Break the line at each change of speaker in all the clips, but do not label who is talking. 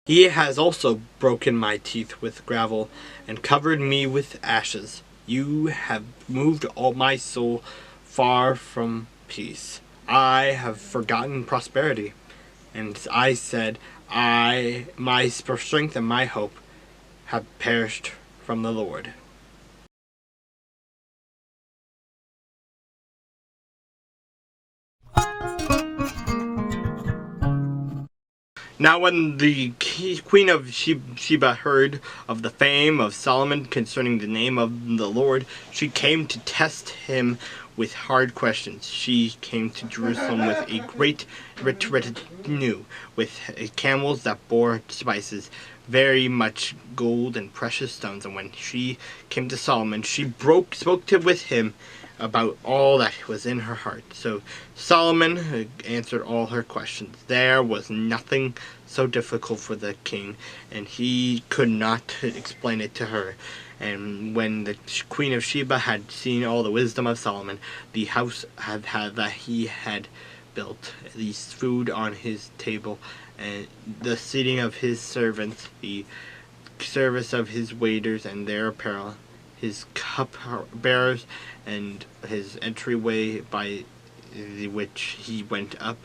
He has also broken my teeth with gravel, and covered me with ashes. You have moved all my soul far from peace. I have forgotten prosperity, and I said, my strength and my hope have perished from the Lord. Now when the queen of Sheba heard of the fame of Solomon concerning the name of the Lord, she came to test him with hard questions. She came to Jerusalem with a great retinue, with camels that bore spices, very much gold and precious stones. And when she came to Solomon, she spoke with him about all that was in her heart. So Solomon answered all her questions. There was nothing so difficult for the king, and he could not explain it to her. And when the queen of Sheba had seen all the wisdom of Solomon, the house that he had built, the food on his table, and the seating of his servants, the service of his waiters and their apparel, his cup bearers, and his entryway by which he went up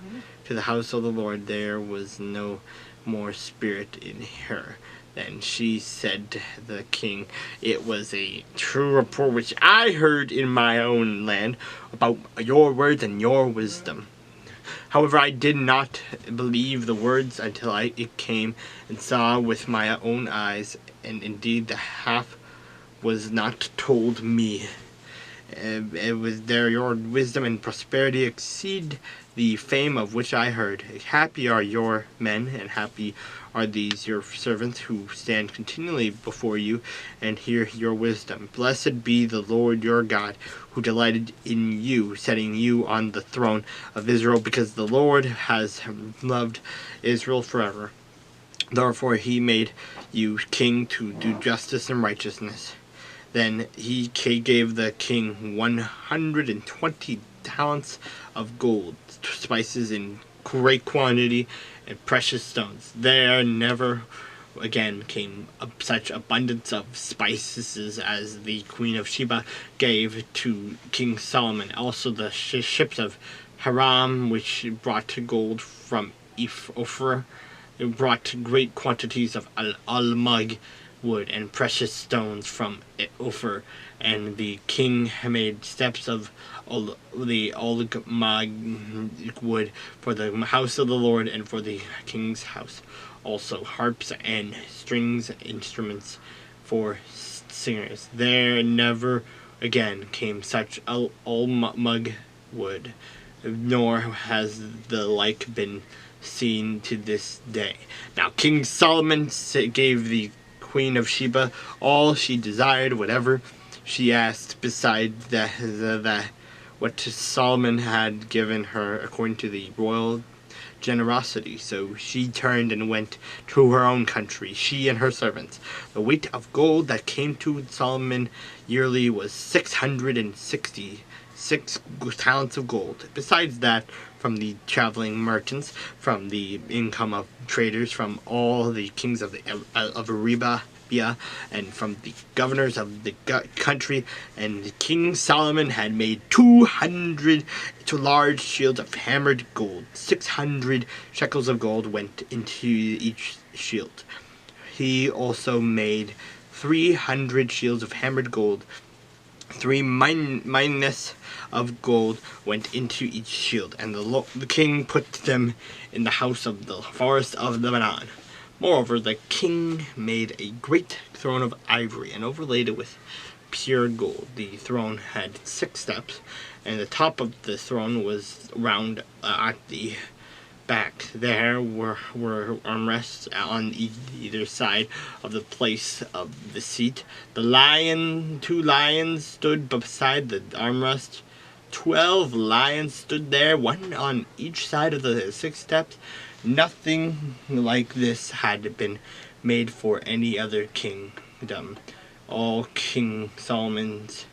to the house of the Lord, there was no more spirit in her. Then she said to the king, "It was a true report which I heard in my own land about your words and your wisdom. However, I did not believe the words until it came and saw with my own eyes, and indeed the half was not told me. It was there your wisdom and prosperity exceed the fame of which I heard. Happy are your men, and happy are these your servants who stand continually before you and hear your wisdom. Blessed be the Lord your God, who delighted in you, setting you on the throne of Israel, because the Lord has loved Israel forever. Therefore he made you king to do justice and righteousness." Then he gave the king 120 talents of gold, spices in great quantity, and precious stones. There never again came such abundance of spices as the queen of Sheba gave to King Solomon. Also the ships of Hiram, which brought gold from Ophir, brought great quantities of almug wood and precious stones from Ophir, and the king made steps of the almug wood for the house of the Lord and for the king's house. Also harps and strings instruments for singers. There never again came such almug wood, nor has the like been seen to this day. Now King Solomon gave the queen of Sheba all she desired, whatever she asked, beside that what Solomon had given her according to the royal generosity. So she turned and went to her own country, she and her servants. The weight of gold that came to Solomon yearly was 666 talents of gold. Besides that, from the traveling merchants, from the income of traders, from all the kings of Arabia, and from the governors of the country, and King Solomon had made 200 large shields of hammered gold. 600 shekels of gold went into each shield. He also made 300 shields of hammered gold. 3 minas of gold went into each shield, and the king put them in the house of the forest of Lebanon. Moreover, the king made a great throne of ivory and overlaid it with pure gold. The throne had 6 steps, and the top of the throne was round at the back. There were armrests on either side of the place of the seat. 2 lions stood beside the armrest. 12 lions stood there, one on each side of the 6 steps. Nothing like this had been made for any other kingdom. All King Solomon's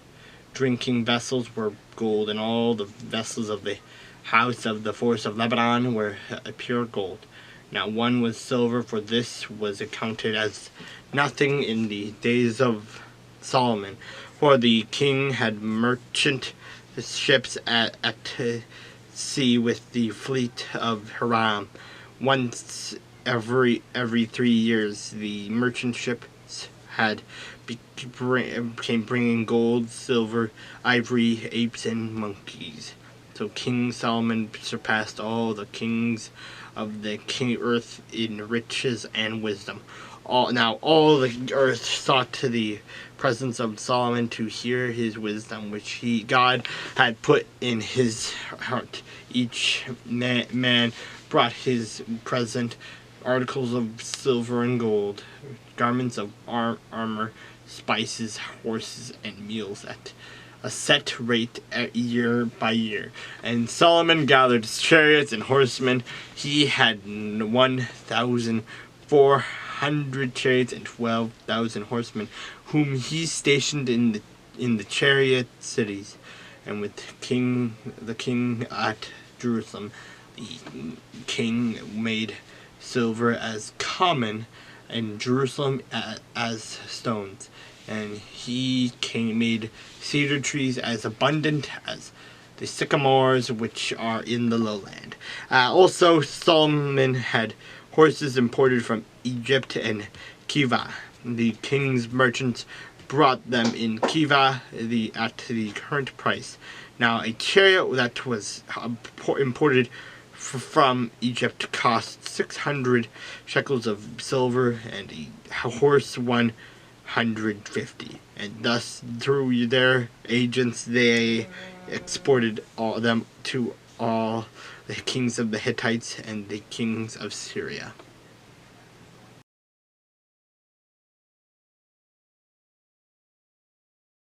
drinking vessels were gold, and all the vessels of the house of the forest of Lebanon were pure gold. Not one was silver, for this was accounted as nothing in the days of Solomon. For the king had merchant ships at sea with the fleet of Hiram. Once every 3 years, the merchant ships had came bringing gold, silver, ivory, apes, and monkeys. So King Solomon surpassed all the kings of the earth in riches and wisdom. All the earth sought to the presence of Solomon to hear his wisdom, which God had put in his heart. Each man brought his present, articles of silver and gold, garments of armor, spices, horses, and mules at a set rate year by year. And Solomon gathered chariots and horsemen. He had 1,400 chariots and 12,000 horsemen, whom he stationed in the chariot cities. And with the king at Jerusalem, the king made silver as common in Jerusalem as stones. And he made cedar trees as abundant as the sycamores which are in the lowland. Also, Solomon had horses imported from Egypt and Kiva. The king's merchants brought them in Kiva at the current price. Now, a chariot that was imported from Egypt cost 600 shekels of silver, and a horse 150. And thus, through their agents, they exported them to all the kings of the Hittites and the kings of Syria.